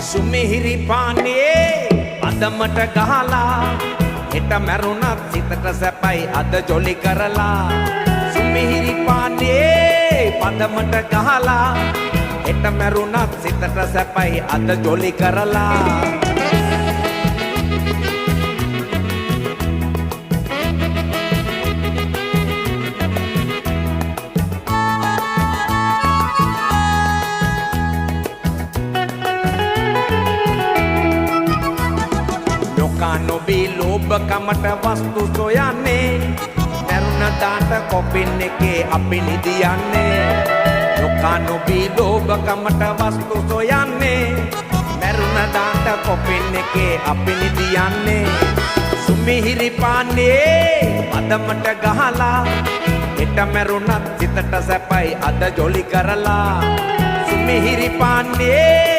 සුමිහිරි පානේ අදමට ගහලා හෙට මැරුණත් සිතට සැපයි අද ජොලි කරලා සුමිහිරි පානේ පදමට ගහලා හෙට මැරුණත් සිතට සැපයි අද ජොලි කරලා නොබී ලෝභකමට වස්තු සොයන්නේ මැරුණ දාට කොපින් එකේ අපි නිදියන්නේ නොකා නොබී ලෝභකමට වස්තු සොයන්නේ මැරුණ දාට කොපින් එකේ අපි නිදියන්නේ සුමිහිරි පානේ අදමට ගහලා හෙට මැරුණත් සිතට සැපයි අද ජොලි කරලා සුමිහිරි පානේ